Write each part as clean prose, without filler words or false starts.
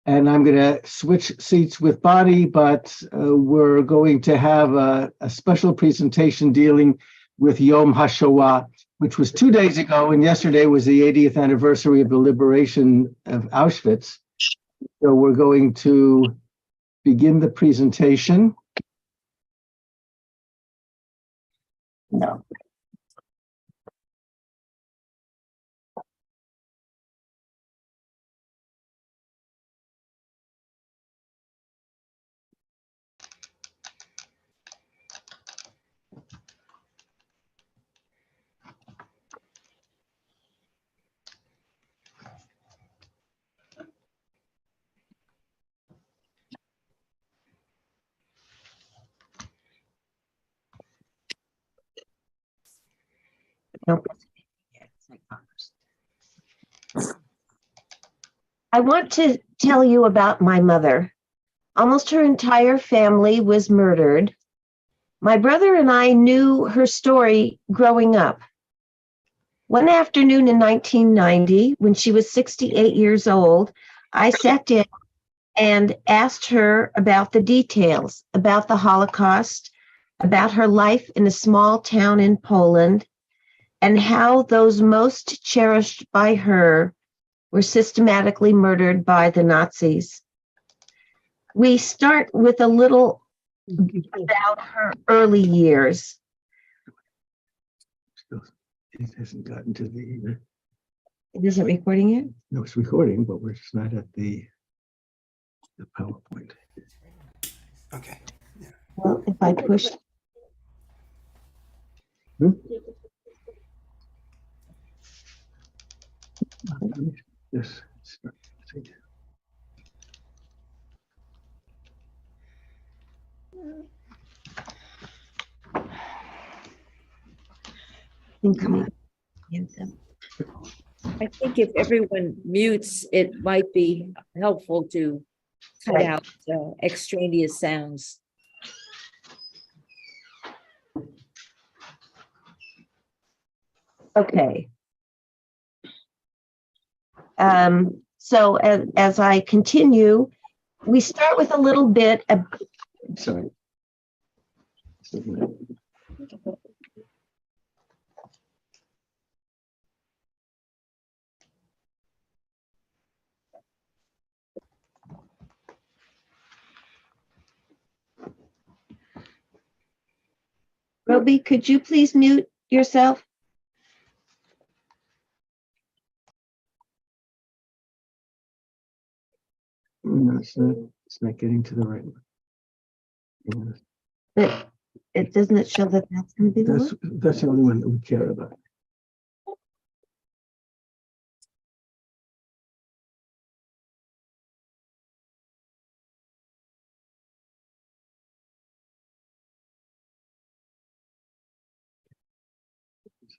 and I'm going to switch seats with Bonnie, but we're going to have a special presentation dealing with Yom HaShoah, which was 2 days ago, and yesterday was the 80th anniversary of the liberation of Auschwitz. So we're going to begin the presentation. No. Nope. I want to tell you about my mother. Almost her entire family was murdered. My brother and I knew her story growing up. One afternoon in 1990, when she was 68 years old, I sat down and asked her about the details, about the Holocaust, about her life in a small town in Poland, and how those most cherished by her were systematically murdered by the Nazis. We start with a little about her early years. It hasn't gotten to the... It isn't recording yet? No, it's recording, but we're just not at the PowerPoint. Okay. Yeah. Well, if I push... Yes. I think if everyone mutes, it might be helpful to cut Right. out extraneous sounds. Okay. So as I continue, we start with a little bit of... Sorry. Roby, could you please mute yourself? No, it's not getting to the right one. But it doesn't show that that's going to be the one? That's the only one that we care about.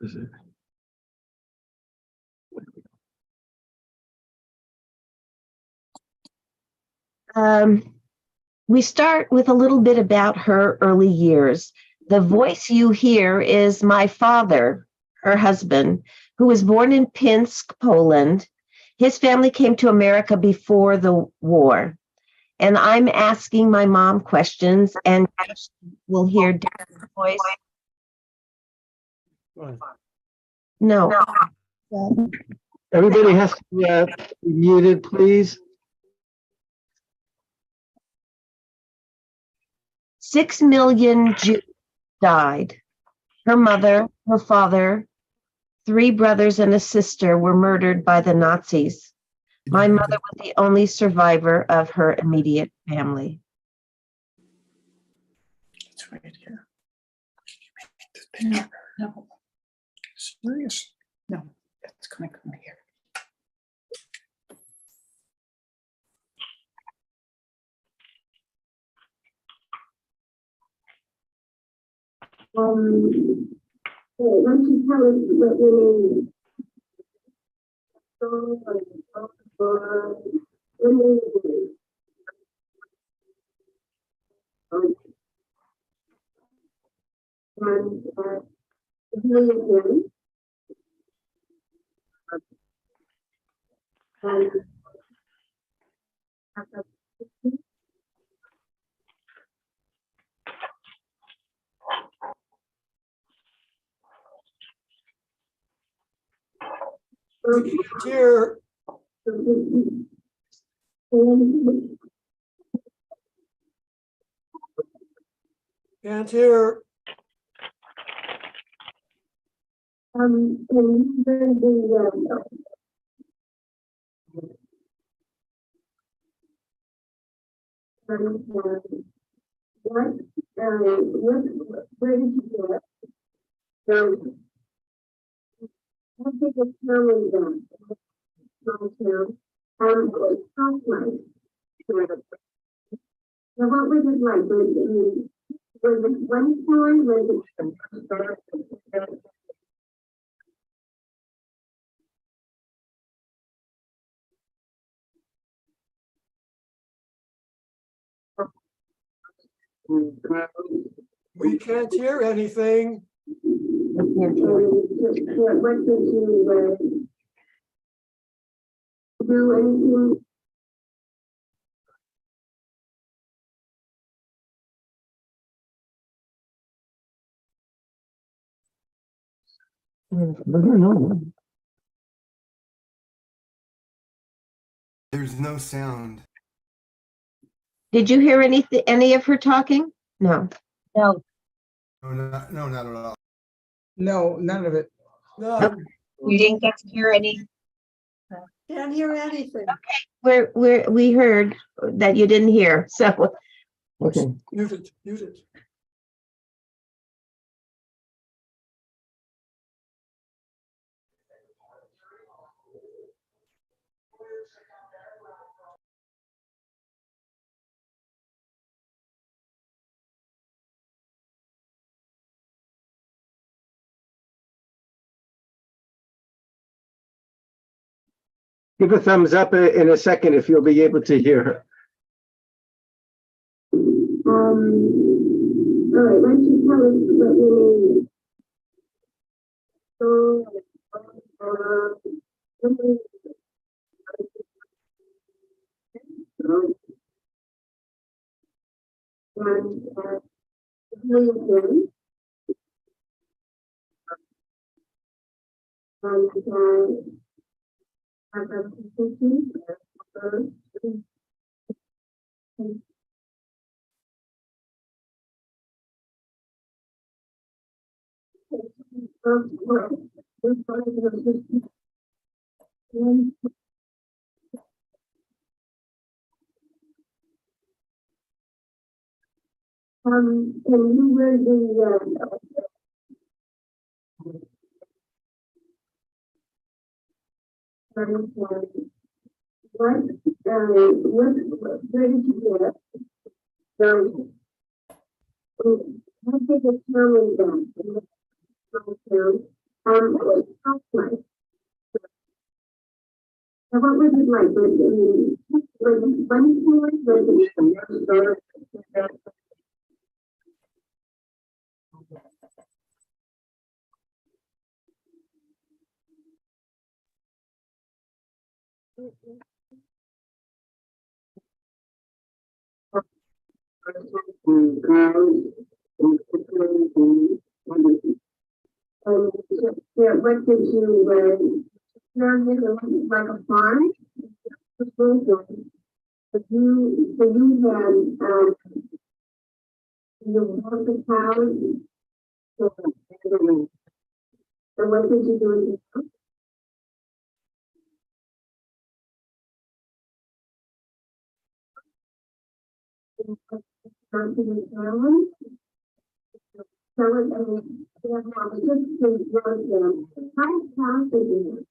This is it. We start with a little bit about her early years. The voice you hear is my father, her husband, who was born in Pinsk, Poland. His family came to America before the war. And I'm asking my mom questions, and we'll hear Dad's voice. No. Everybody has to be muted, please. 6 million Jews died. Her mother, her father, 3 brothers and a sister were murdered by the Nazis. My mother was the only survivor of her immediate family. It's right here. This picture. No. Serious? No, it's gonna come here. Why don't you tell us what your name is? We can't hear. Can't hear. We can't hear anything. There's no sound. Did you hear any of her talking? No. No, No, not at all. No, none of it. No, you didn't get to hear any. Can't hear anything. We heard that you didn't hear, so Okay. mute it, mute it. Give a thumbs up in a second if you'll be able to hear her. All right, why don't you tell us what your name is? Can you read the where did you get it? So, I think it's really bad. So what was it like? Was it funny for us? Was it yeah, what did you like a farm? But you had you bought the cows. So what did you do in the house? Come to the town. So it, I mean, yeah, well, we just wrote them. How many cows did you have?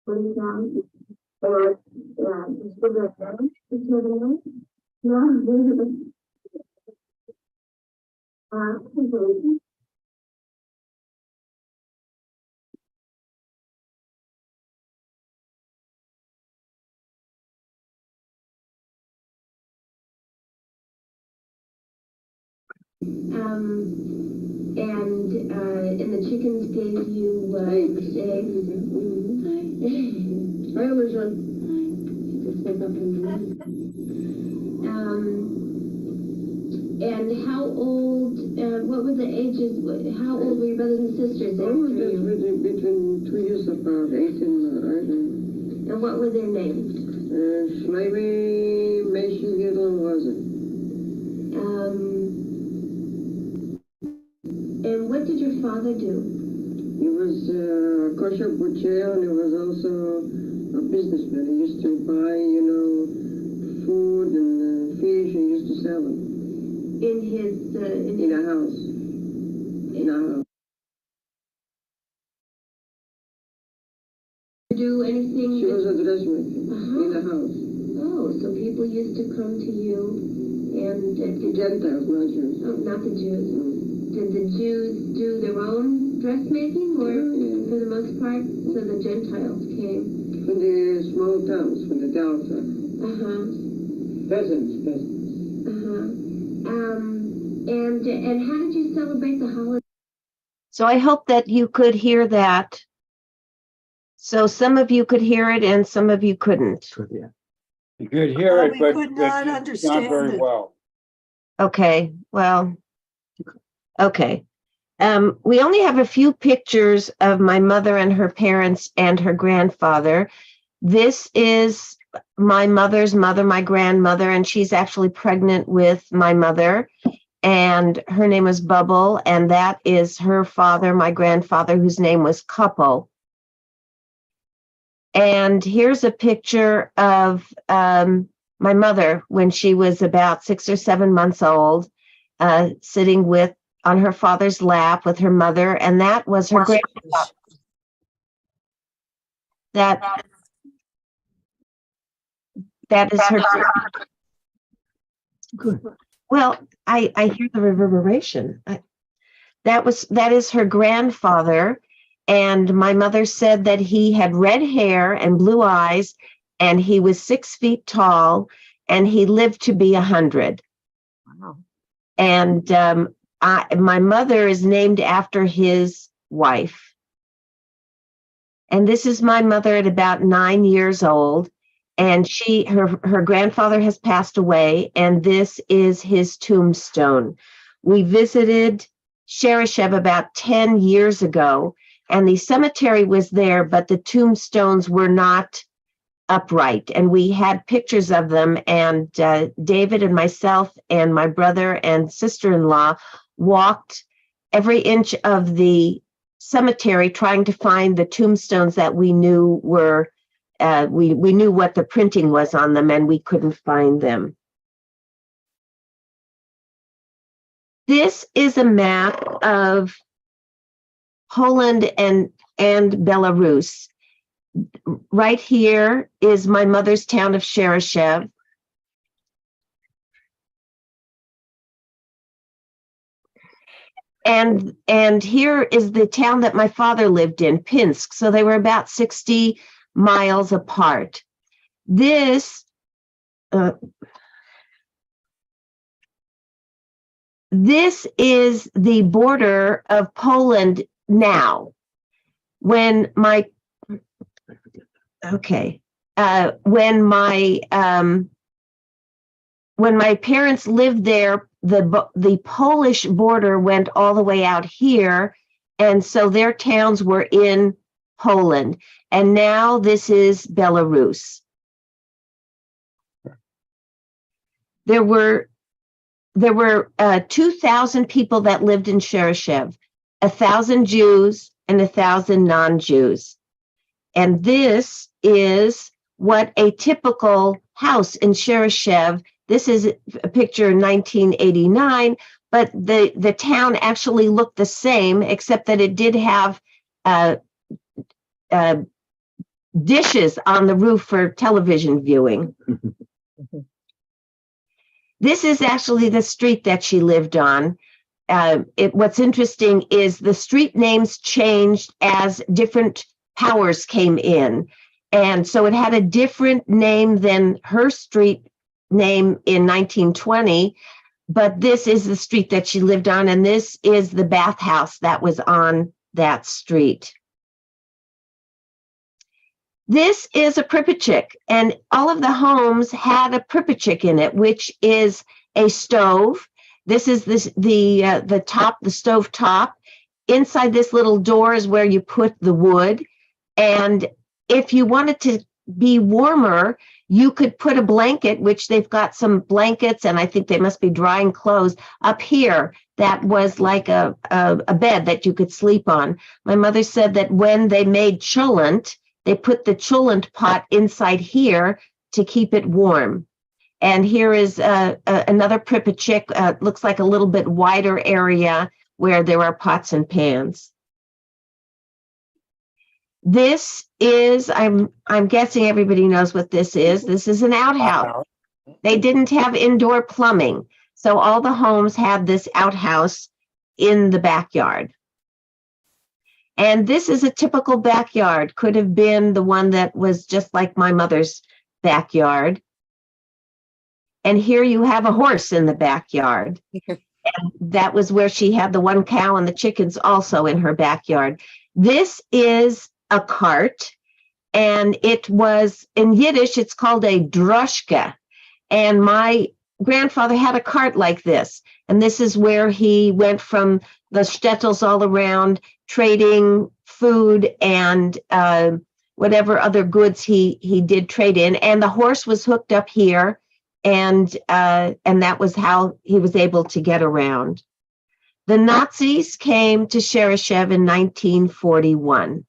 20,000? Or, just for the family? No, and the chickens gave you eggs. I was on. And how old, what were the ages, how old were your brothers and sisters after you? Between 2 years apart, 18, And what were their names? Shlomi, Meshi, Gidon, Rosen. And what did your father do? He was a kosher butcher, and he was also a businessman. He used to buy, food and fish, and he used to sell them. In his, In a house. In a house. do anything? She was a dressmaker Uh-huh. in a house. Oh, so people used to come to you and did Gentiles, not Jews. oh, not the Jews. Did the Jews do their own dressmaking, or Yeah. for the most part, so the Gentiles came? From the small towns, from the Delta. Peasants. And how did you celebrate the holiday? So I hope that you could hear that. So some of you could hear it and some of you couldn't. Yeah. You could hear it, We but could but not not understand very it. well. Okay, well, okay. We only have a few pictures of my mother and her parents and her grandfather. This is my mother's mother, my grandmother, and she's actually pregnant with my mother. And her name was Bubble, and that is her father, my grandfather, whose name was Couple. And here's a picture of my mother when she was about 6 or 7 months old, sitting on her father's lap with her mother, and that was her grandfather. That is her. Good. Well, I hear the reverberation. That is her grandfather. And my mother said that he had red hair and blue eyes, and he was 6 feet tall, and he lived to be 100. Wow. And my mother is named after his wife. And this is my mother at about 9 years old. And her grandfather has passed away, and this is his tombstone. We visited Shereshev about 10 years ago, and the cemetery was there, but the tombstones were not upright. And we had pictures of them, and David and myself and my brother and sister-in-law walked every inch of the cemetery trying to find the tombstones that we knew were we knew what the printing was on them, and we couldn't find them. This is a map of Poland and Belarus. Right here is my mother's town of Shereshev. And here is the town that my father lived in, Pinsk. So they were about 60 miles apart. This is the border of Poland now. When my parents lived there, the Polish border went all the way out here, and so their towns were in Poland. And now this is Belarus. There were 2,000 people that lived in Shereshev, 1,000 Jews and 1,000 non-Jews. And this is what a typical house in Shereshev. This is a picture in 1989, but the town actually looked the same, except that it did have dishes on the roof for television viewing. This is actually the street that she lived on. What's interesting is the street names changed as different powers came in. And so it had a different name than her street name in 1920, but this is the street that she lived on, and this is the bathhouse that was on that street. This is a pripyatchik, and all of the homes had a pripyatchik in it, which is a stove, This is the top, the stove top. Inside this little door is where you put the wood. And if you wanted to be warmer, you could put a blanket, which they've got some blankets, and I think they must be drying clothes up here. That was like a bed that you could sleep on. My mother said that when they made cholent, they put the cholent pot inside here to keep it warm. And here is another pripachik. Looks like a little bit wider area where there are pots and pans. This is, I'm guessing everybody knows what this is. This is an outhouse. They didn't have indoor plumbing, so all the homes had this outhouse in the backyard. And this is a typical backyard. Could have been the one that was just like my mother's backyard. And here you have a horse in the backyard. And that was where she had the one cow and the chickens also in her backyard. This is a cart, and it was, in Yiddish, it's called a droshka. And my grandfather had a cart like this. And this is where he went from the shtetls all around, trading food and whatever other goods he did trade in. And the horse was hooked up here, and that was how he was able to get around. The Nazis came to Shereshev in 1941.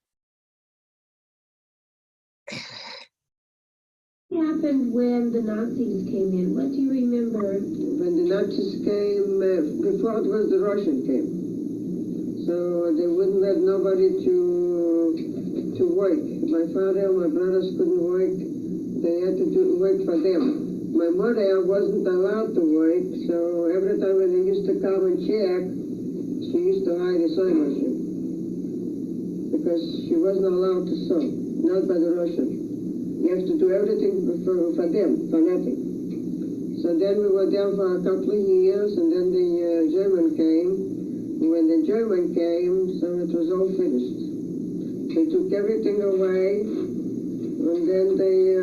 What happened when the Nazis came in? What do you remember? When the Nazis came, before it was the Russians came. So they wouldn't let nobody to work. My father and my brothers couldn't work. They had to work for them. My mother wasn't allowed to work, so every time when they used to come and check, she used to hide a sewing machine. Because she wasn't allowed to sew, not by the Russians. You have to do everything for them, for nothing. So then we were there for a couple of years, and then the German came. When the German came, so it was all finished. They took everything away, and then they...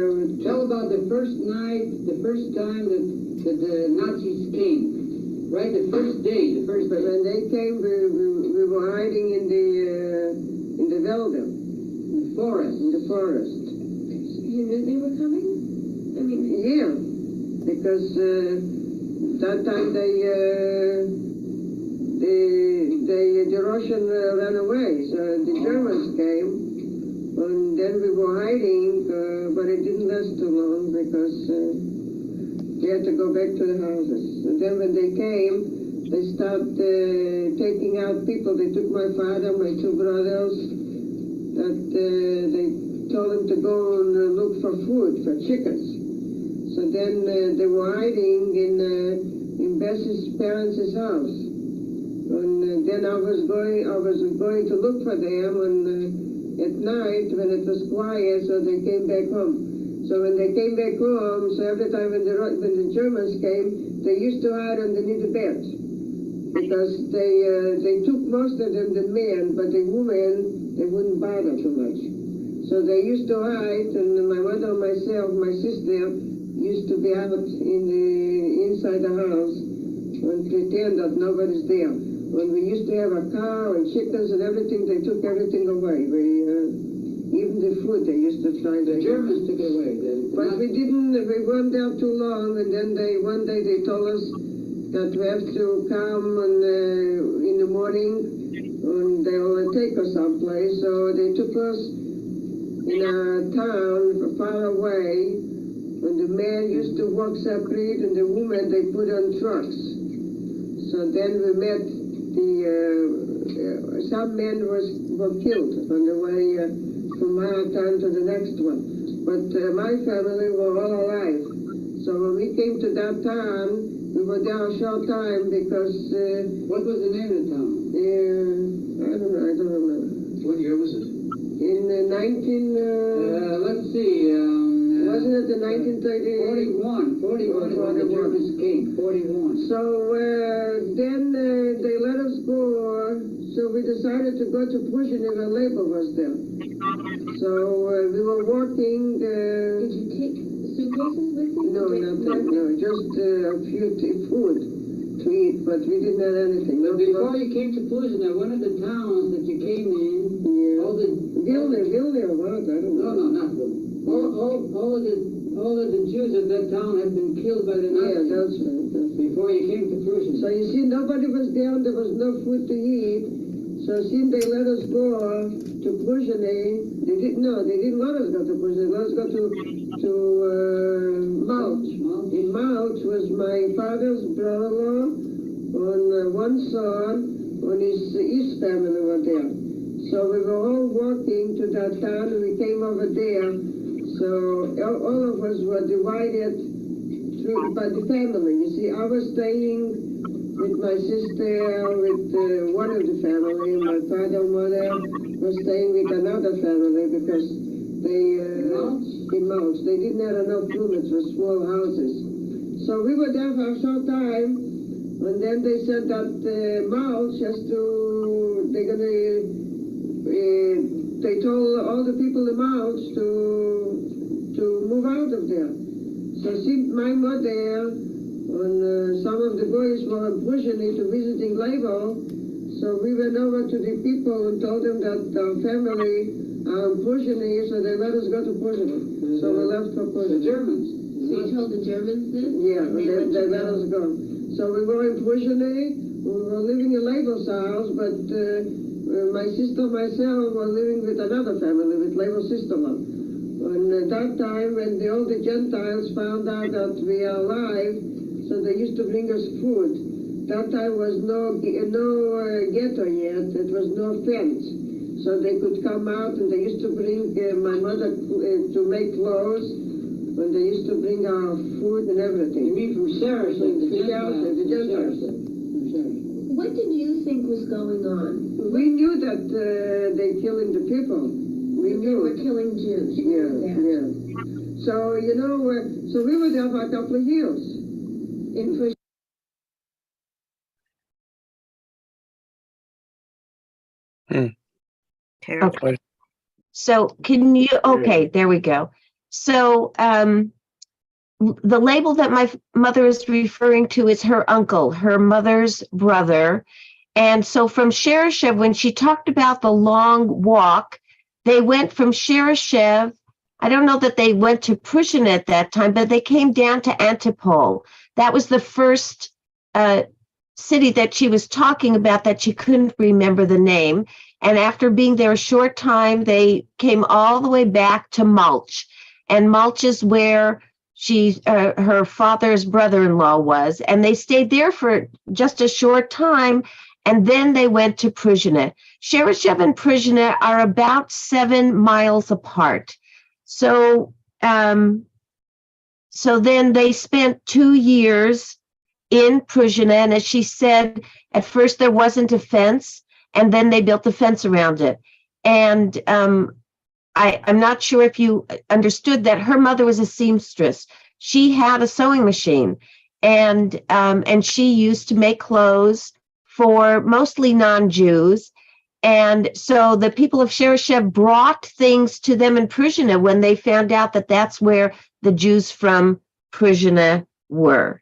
Tell about the first night, the first time that the Nazis came. Right, the first day, the first day. When they came, we were hiding in the Wälder. In the forest. In the forest. You knew they were coming? I mean, yeah, because that time the Russian ran away, so the Germans came, and then we were hiding, but it didn't last too long because we had to go back to the houses. And then when they came, they started taking out people. They took my father, my two brothers, that they told them to go and look for food, for chickens. So then they were hiding in Bessie's parents' house. And then I was going to look for them, and at night when it was quiet, so they came back home. So when they came back home, so every time when the Germans came, they used to hide underneath the bed. Because they took most of them, the men, but the women, they wouldn't bother too much. So they used to hide, and my mother, myself, my sister used to be out inside the house and pretend that nobody's there. When we used to have a cow and chickens and everything, they took everything away. Even the food they used to try. The Germans took it away then. But we didn't. We weren't there too long, and then one day they told us that we have to come in the morning, and they'll take us someplace. So they took us in a town far away, and the men used to work separate, and the women they put on trucks. So then we met some men were killed on the way from our town to the next one. But my family were all alive. So when we came to that town, we were there a short time because... what was the name of the town? I don't remember. What year was it? In 19... let's see. Wasn't it the 1930? 41 when the Germans came. 41. So then they let us go. So we decided to go to Prussian if our labor was there. So we were walking. did you take suitcases with you? No, nothing. No, just a few food. to eat, but we didn't have anything. But before you came to Puzina, one of the towns that you came in, Yeah. all the Vilna or what? I don't know. no, not Vilna. All of the Jews of that town had been killed by the Yeah, Nazis that's right. That's right. before you came to Puzina. So you see, nobody was there, there was no food to eat. So since they let us go to Pruzheny, they didn't let us go to Pruzheny, they let us go to Malch. In Malch was my father's brother-in-law, and one son, and his family were there. So we were all walking to that town, and we came over there. So all of us were divided by the family. You see, I was staying with my sister, with one of the family. My father and mother was staying with another family because they in Malch. They didn't have enough room. It was small houses. So we were there for a short time, and then they said that Malch has to. They told all the people in Malch to move out of there. So since my mother and some of the boys were pushing into visiting labor, so we went over to the people and told them that our family are pushing, so they let us go to pushing. So we left for pushing. The Germans. So you told the Germans this? Yeah, And they let us go. So we were in Pusheny, we were living in Label's house, but my sister and myself were living with another family, with Label's sister-in-law. And at that time, when all the Gentiles found out that we are alive, so they used to bring us food. That time was no ghetto yet, it was no fence. So they could come out and they used to bring my mother to make clothes, and they used to bring our food and everything. You mean from Saracen, the Gentiles? The Gentiles. What did you think was going on? We knew that they killing the people. We They were knew. killing Jews. Yeah. So, so we were there for a couple of years. In Prusia. Okay. So can you, okay, there we go. So the label that my mother is referring to is her uncle, her mother's brother. And so from Sherashev, when she talked about the long walk, they went from Sherashev. I don't know that they went to Prussian at that time, but they came down to Antipol. That was the first city that she was talking about that she couldn't remember the name. And after being there a short time, they came all the way back to Malch. And Malch is where her father's brother-in-law was. And they stayed there for just a short time. And then they went to Pruzheny. Sherashev and Pruzheny are about 7 miles apart. So then they spent 2 years in Pruzheny. And as she said, at first there wasn't a fence, and then they built the fence around it. And I'm not sure if you understood that her mother was a seamstress. She had a sewing machine, and she used to make clothes for mostly non-Jews. And so the people of Sherashev brought things to them in Pruzheny when they found out that that's where the Jews from Pruzheny were.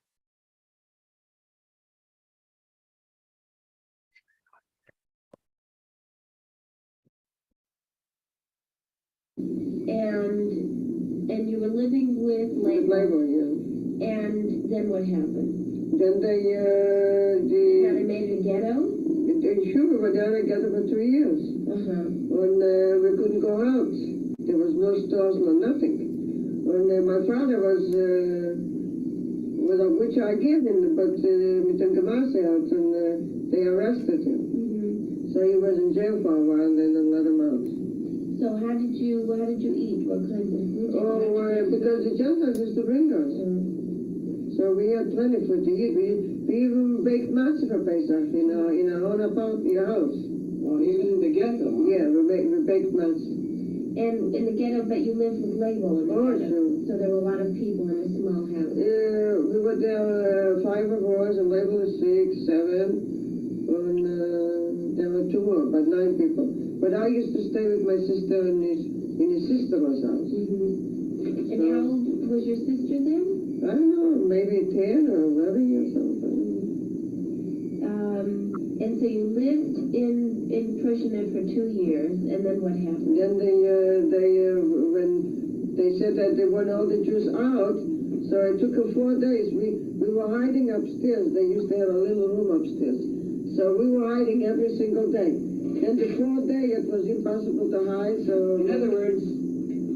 And you were living with Labor, yeah. And then what happened? Then they made it a ghetto? Sure, we were down in ghetto for 2 years. And we couldn't go out. There was no stores, no nothing. And my father was, which I gave him, but with the Gamasi out, and they arrested him. So he was in jail for a while, and then they let him out. So how did you eat? What kinds of food? Because the Gentiles used to bring us. So we had plenty of food to eat. We even baked matzah for Pesach in our own house. Well, even in the ghetto. Yeah, we baked matzah. And in the ghetto, but you lived with label in the ghetto. Sure. So there were a lot of people in a small house. We were there 5 of us, and label was 6, 7, and there were 2 more, but 9 people. But I used to stay with my sister in his sister's house. And how old was your sister then? I don't know, maybe 10 or 11 or something. And so you lived in Prushina for 2 years, and then what happened? Then when they said that they want all the Jews out, so it took them 4 days. We were hiding upstairs. They used to have a little room upstairs. So we were hiding every single day. Then the 4th day it was impossible to hide, so... In other words,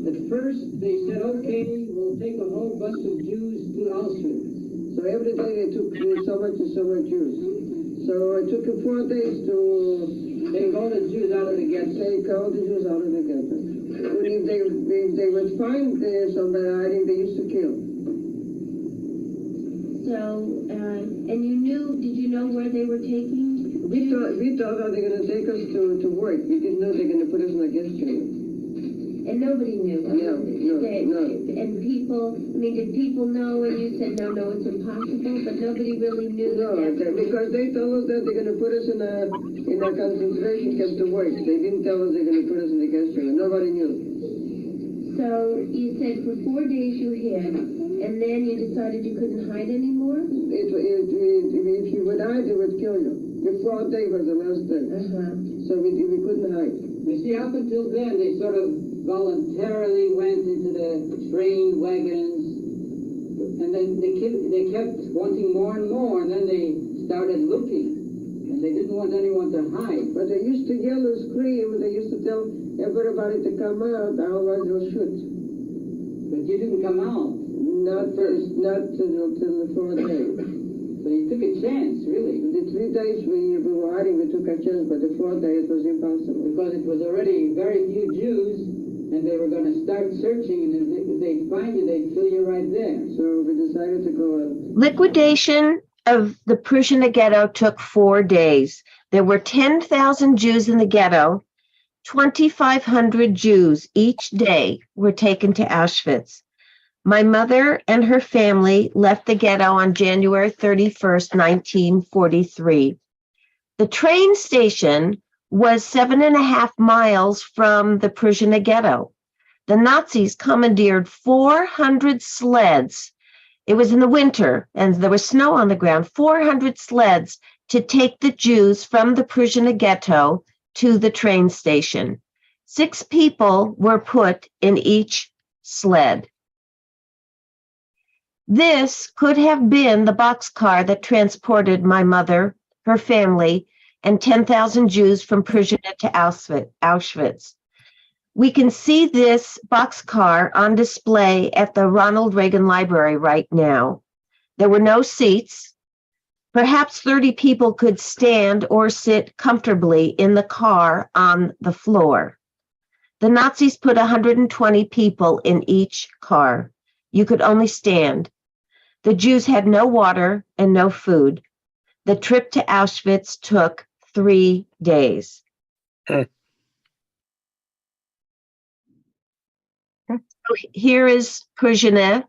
at first they said, okay, we'll take a whole bus of Jews to Auschwitz. So every day they took so much and so much Jews. So it took them 4 days to Take all the Jews out of the ghetto. take all the Jews out of the ghetto. If they would find somebody hiding, they used to kill. So, and did you know where they were taking? We thought that they're going to take us to work. We didn't know they're going to put us in a gas chamber. And nobody knew? No. And people, did people know and you said, no, it's impossible, but nobody really knew No, because they told us that they're going to put us in a concentration camp to work. They didn't tell us they're going to put us in the gas chamber. Nobody knew. So you said for 4 days you hid, and then you decided you couldn't hide anymore? If you would hide, they would kill you. The 4th day was the last day. So we couldn't hide. You see, up until then, they sort of voluntarily went into the train wagons, and then they kept wanting more and more, and then they started looking, and they didn't want anyone to hide. But they used to yell and scream, and they used to tell everybody to come out, otherwise they'll shoot. But you didn't come out. Not till the 4th day. So you took a chance, really. The 3 days we were hiding, we took a chance, but the 4th day it was impossible. Because it was already very few Jews, and they were going to start searching, and if they'd find you, they'd kill you right there. So we decided to go out. Liquidation of the Prushina ghetto took 4 days. There were 10,000 Jews in the ghetto. 2,500 Jews each day were taken to Auschwitz. My mother and her family left the ghetto on January 31st, 1943. The train station was 7.5 miles from the Prushina ghetto. The Nazis commandeered 400 sleds. It was in the winter and there was snow on the ground, 400 sleds to take the Jews from the Prushina ghetto to the train station. 6 people were put in each sled. This could have been the boxcar that transported my mother, her family, and 10,000 Jews from Prushina to Auschwitz. We can see this boxcar on display at the Ronald Reagan Library right now. There were no seats. Perhaps 30 people could stand or sit comfortably in the car on the floor. The Nazis put 120 people in each car. You could only stand. The Jews had no water and no food. The trip to Auschwitz took 3 days. So here is Prushina,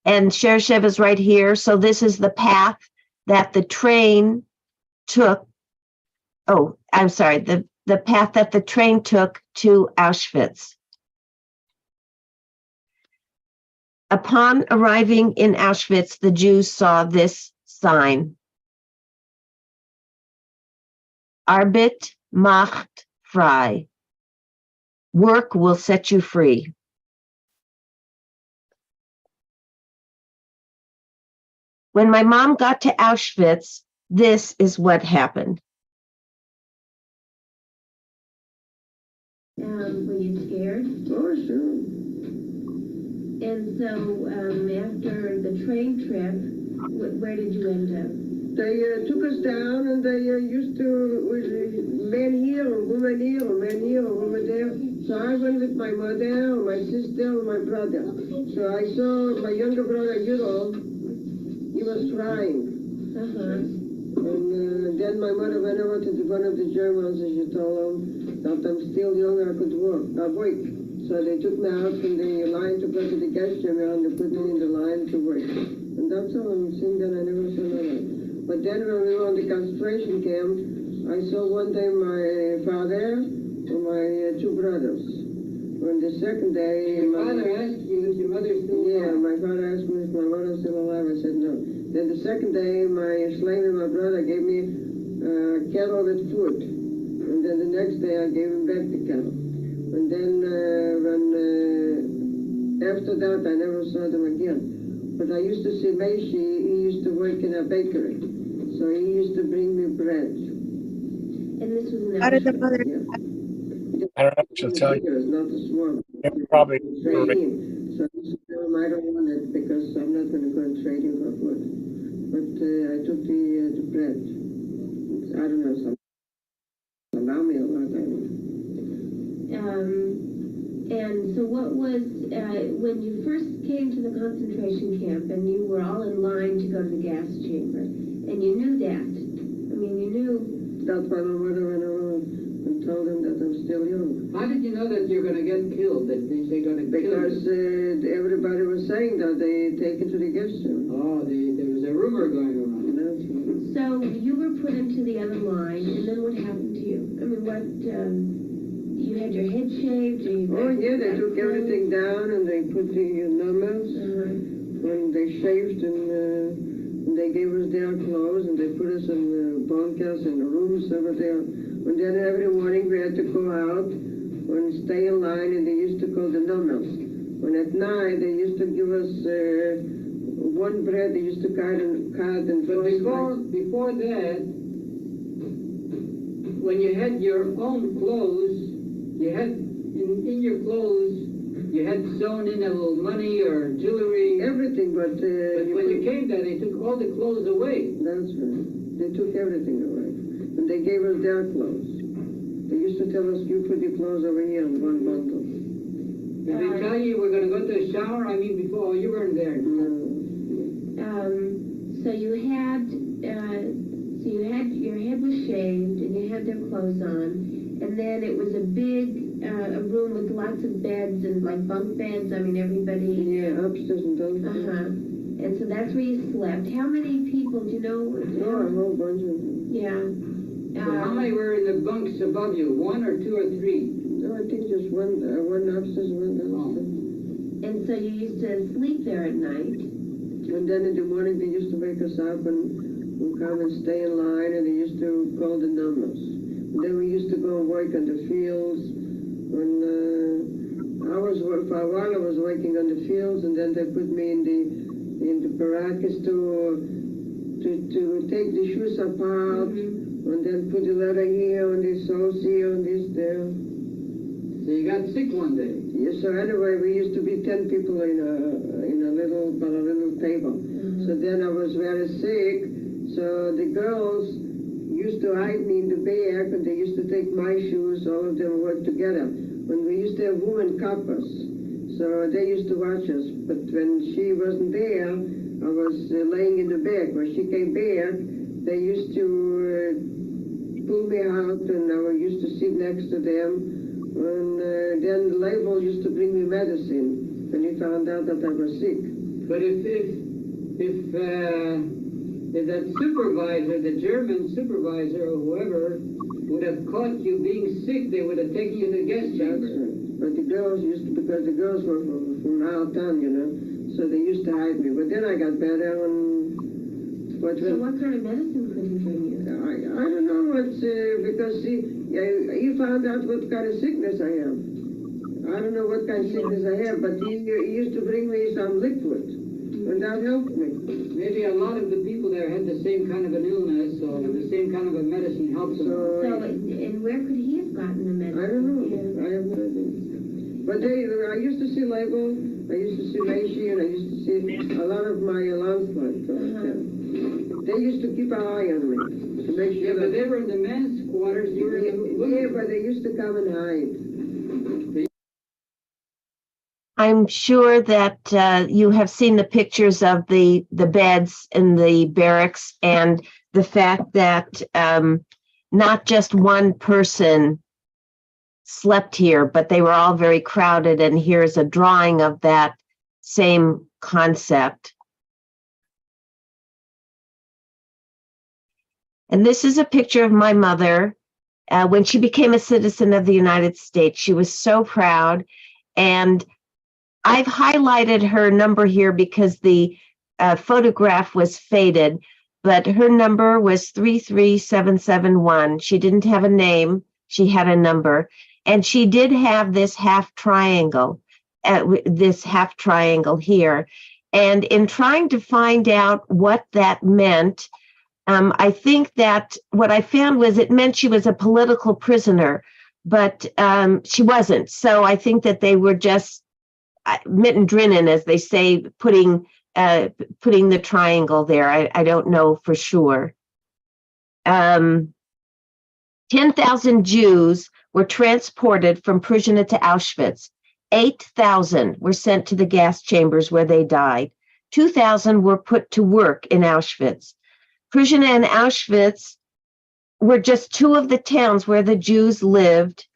and Shershev is right here. So this is the path that the train took. Oh, I'm sorry, the path that the train took to Auschwitz. Upon arriving in Auschwitz, the Jews saw this sign. Arbeit macht frei. Work will set you free. When my mom got to Auschwitz, this is what happened. Were you scared? Oh, sure. And so after the train trip, where did you end up? They took us down, and they used to, men here, women here, men here, women there. So I went with my mother, my sister, and my brother. So I saw my younger brother, Yuro, he was crying. And then my mother went over to one of the Germans, and she told them that I'm still young, I could work. So they took me out from the line to go to the gas chamber, and they put me in the line to work. And that's all. And since then I never saw another. But then when we were on the concentration camp, I saw one day my father and my 2 brothers. On the second day, Your father asked you if your mother still alive. Yeah, my father asked me if my mother was still alive. I said no. Then the second day, my slave and my brother gave me cattle with food. And then the next day I gave him back the cattle. And then after that I never saw them again. But I used to see Maishi, he used to work in a bakery. So he used to bring me bread. And this was in How did the mother? Yeah. I don't know what she'll tell you. It's not the small. It's probably Trading. So I used to tell him I don't want it because I'm not going to go and trade you for food. But I took the bread. I don't know, some allow me a lot. I don't know. And so what was, when you first came to the concentration camp and you were all in line to go to the gas chamber, and you knew that, I mean, you knew. That's why my mother went around and told them that I'm still young. How did you know that you're gonna get killed, that they're gonna kill Because you? everybody was saying that they take it to the gas chamber. Oh, there was a rumor going around. That's right. So you were put into the other line, and then what happened to you? I mean, what, you had your head shaved? Or you Oh yeah, they took everything down and they put the numbers and they shaved and they gave us their clothes and they put us in bunkers and rooms over there. And then every morning we had to go out and stay in line and they used to call the numbers. And at night they used to give us one bread they used to cut and But before that, when you had your own clothes, you had in your clothes, you had sewn in a little money or jewelry. everything, but When you came there, they took all the clothes away. that's right. They took everything away. And they gave us their clothes. They used to tell us, you put your clothes over here in one bundle. Did they tell you we're gonna go to the shower? I mean, before you weren't there. No. So you had, your head was shaved and you had their clothes on. And then it was a big, a room with lots of beds and like bunk beds. I mean, everybody. Yeah, upstairs and downstairs. And so that's where you slept. How many people, do you know? Oh, a whole bunch of them. Yeah. So how many were in the bunks above you? 1 or 2 or 3? No, I think just one upstairs, one downstairs. And so you used to sleep there at night. And then in the morning they used to wake us up and we'd come and stay in line and they used to call the numbers. And then we used to go and work on the fields. When for a while I was working on the fields and then they put me in the barracks to take the shoes apart and then put the letter here and this sauce here and this there. So you got sick one day. Yeah, so anyway, we used to be 10 people in a little table. So then I was very sick. So the girls used to hide me in the back, and they used to take my shoes. All of them worked together. When we used to have women coppers, so they used to watch us. But when she wasn't there, I was laying in the back. When she came back, they used to pull me out, and I used to sit next to them. And then the label used to bring me medicine when he found out that I was sick. But if that supervisor, the German supervisor or whoever, would have caught you being sick, they would have taken you to the guest chamber. But the girls because the girls were from our town, you know, so they used to hide me. But then I got better and. So what kind of medicine could he bring you? I don't know what's because he found out what kind of sickness I have. I don't know what kind of sickness I have, but he used to bring me some liquid, and that helped me. Maybe a lot of the people there had the same kind of an illness or the same kind of a medicine helped them. So, and where could he have gotten the medicine? I don't know. Yeah. I have no idea. But I used to see Label, I used to see Lacey, and I used to see a lot of my landslides. They used to keep an eye on me to make sure. Yeah, but they were in the men's quarters. You were in the women's. Yeah, but they used to come and hide. I'm sure that you have seen the pictures of the beds in the barracks and the fact that not just one person slept here, but they were all very crowded. And here's a drawing of that same concept. And this is a picture of my mother when she became a citizen of the United States. She was so proud. And I've highlighted her number here because the photograph was faded, but her number was 33771. She didn't have a name. She had a number. And she did have this half triangle here. And in trying to find out what that meant, I think that what I found was it meant she was a political prisoner, but she wasn't. So I think that they were just mittendrinnen, as they say, putting the triangle there. I don't know for sure. 10,000 Jews were transported from Prishtina to Auschwitz. 8,000 were sent to the gas chambers where they died. 2,000 were put to work in Auschwitz. Prishtina and Auschwitz were just two of the towns where the Jews lived,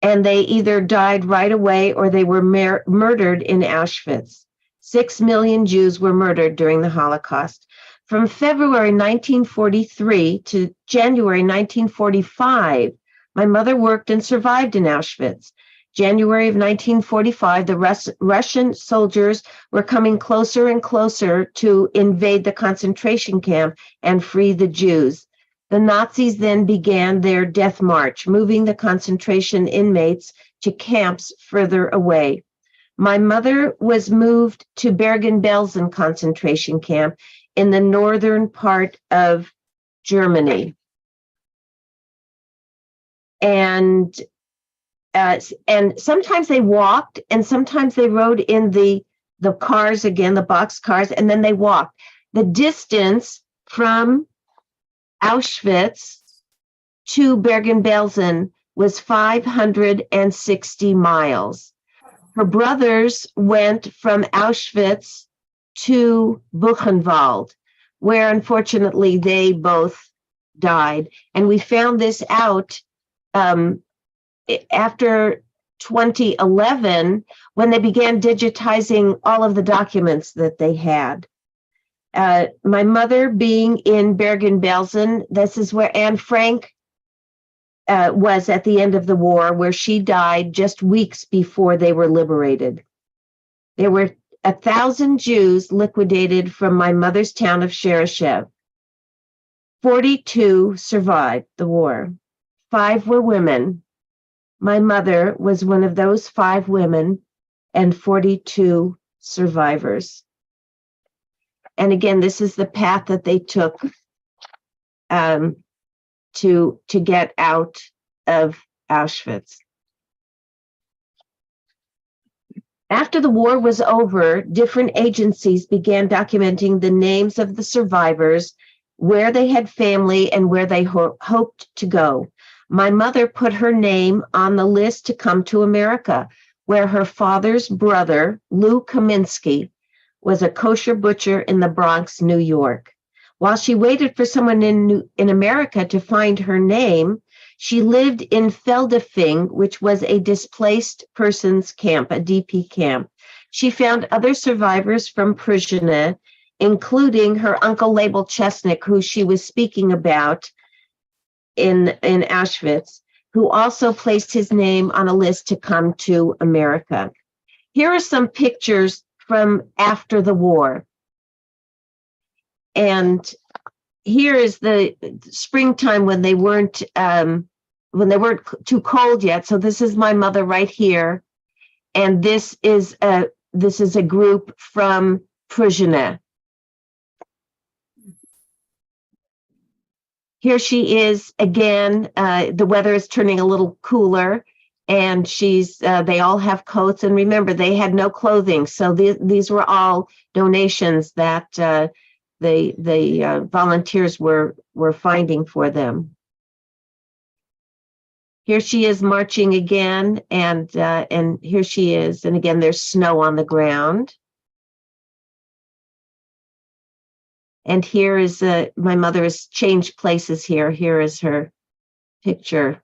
and they either died right away or they were murdered in Auschwitz. 6 million Jews were murdered during the Holocaust. From February 1943 to January 1945, my mother worked and survived in Auschwitz. January of 1945, the Russian soldiers were coming closer and closer to invade the concentration camp and free the Jews. The Nazis then began their death march, moving the concentration inmates to camps further away. My mother was moved to Bergen-Belsen concentration camp in the northern part of Germany. And sometimes they walked, and sometimes they rode in the cars again, the box cars, and then they walked. The distance from Auschwitz to Bergen-Belsen was 560 miles. Her brothers went from Auschwitz to Buchenwald, where unfortunately they both died. And we found this out after 2011, when they began digitizing all of the documents that they had. My mother being in Bergen-Belsen, this is where Anne Frank was at the end of the war, where she died just weeks before they were liberated. There were 1,000 Jews liquidated from my mother's town of Sherashev. 42 survived the war. 5 were women. My mother was one of those 5 women and 42 survivors. And again, this is the path that they took to get out of Auschwitz. After the war was over, different agencies began documenting the names of the survivors, where they had family, and where they hoped to go. My mother put her name on the list to come to America, where her father's brother, Lou Kaminsky, was a kosher butcher in the Bronx, New York. While she waited for someone in America to find her name, she lived in Feldafing, which was a displaced persons camp, a DP camp. She found other survivors from Prishtina, including her uncle Label Chesnick, who she was speaking about in Auschwitz, who also placed his name on a list to come to America. Here are some pictures from after the war. And here is the springtime when they weren't too cold yet. So this is my mother right here, and this is a group from Prishtina. Here she is again. The weather is turning a little cooler, and they all have coats. And remember, they had no clothing, so these were all donations that the volunteers were finding for them. Here she is marching again, and here she is. And again, there's snow on the ground. And here is my mother has changed places here. Here is her picture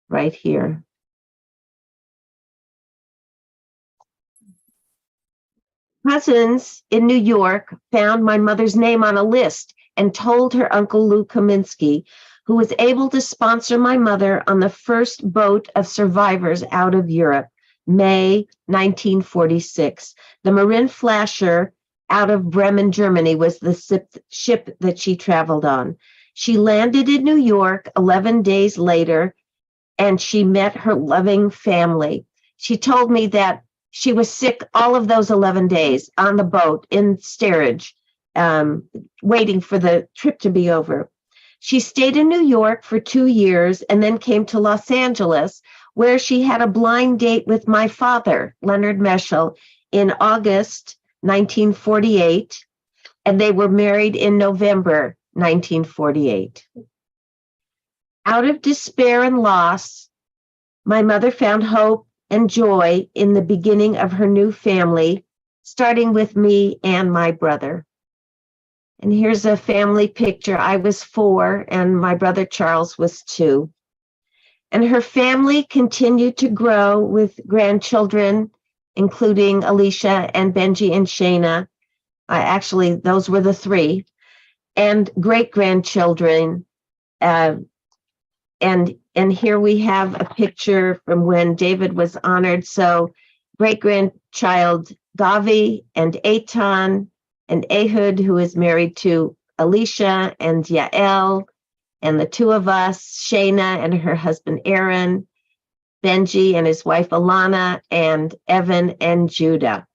right here. Cousins in New York found my mother's name on a list and told her uncle Lou Kaminsky, who was able to sponsor my mother on the first boat of survivors out of Europe, May 1946. The Marin Flasher out of Bremen, Germany, was the ship that she traveled on. She landed in New York 11 days later, and she met her loving family. She told me that she was sick all of those 11 days on the boat in steerage, waiting for the trip to be over. She stayed in New York for 2 years and then came to Los Angeles, where she had a blind date with my father, Leonard Meschel, in August 1948, and they were married in November 1948. Out of despair and loss, my mother found hope and joy in the beginning of her new family, starting with me and my brother. And here's a family picture. I was 4 and my brother Charles was 2. And her family continued to grow with grandchildren, including Alicia and Benji and Shayna. Actually, those were the 3. And great-grandchildren. And here we have a picture from when David was honored. So great-grandchild Gavi and Eitan and Ehud, who is married to Alicia and Yael, and the 2 of us, Shayna and her husband Aaron, Benji and his wife Alana, and Evan and Judah.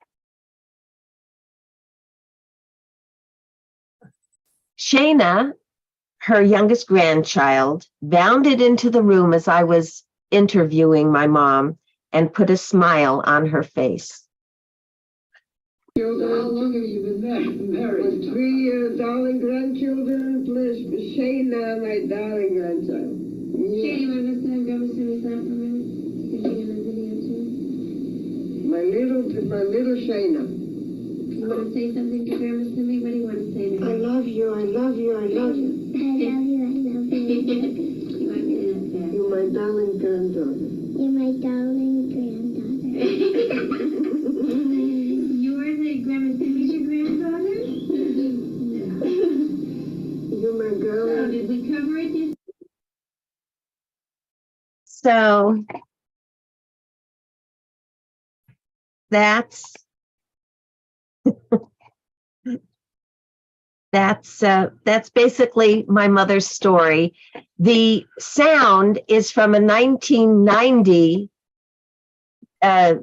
Shayna, her youngest grandchild, bounded into the room as I was interviewing my mom and put a smile on her face. How long have you been married? 3 darling grandchildren plus Shayna, my darling grandchild. Yeah. Shayna, you want to stand grandma Simmy's lap for a minute? Is she in the video too? My little Shayna. You want to say something to grandma Simmy? What do you want to say to her? I love you, I love you, I love you. I love you, I love you. You want me to do that? You're my darling granddaughter. You're my darling granddaughter. Grandma Simmy's your granddaughter? No. You're my girl. So did we cover it? So that's basically my mother's story. The sound is from a 1990 a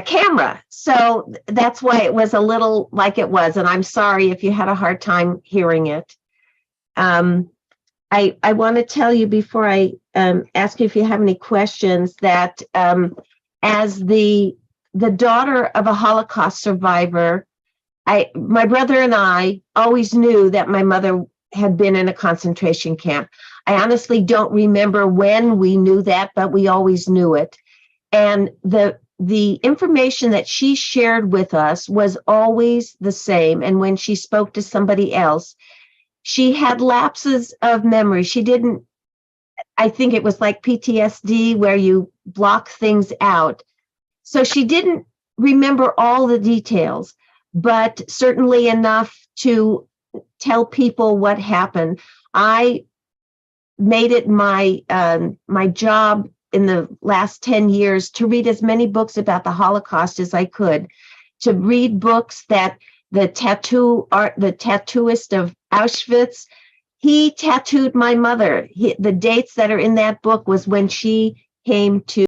camera. So that's why it was a little like it was. And I'm sorry if you had a hard time hearing it. I want to tell you before I ask you if you have any questions that as the daughter of a Holocaust survivor, my brother and I always knew that my mother had been in a concentration camp. I honestly don't remember when we knew that, but we always knew it. And the information that she shared with us was always the same. And when she spoke to somebody else, she had lapses of memory. She didn't, I think it was like PTSD where you block things out. So she didn't remember all the details, but certainly enough to tell people what happened. I made it my job in the last 10 years to read as many books about the Holocaust as I could, to read books that the tattooist of Auschwitz, he tattooed my mother. The dates that are in that book was when she came to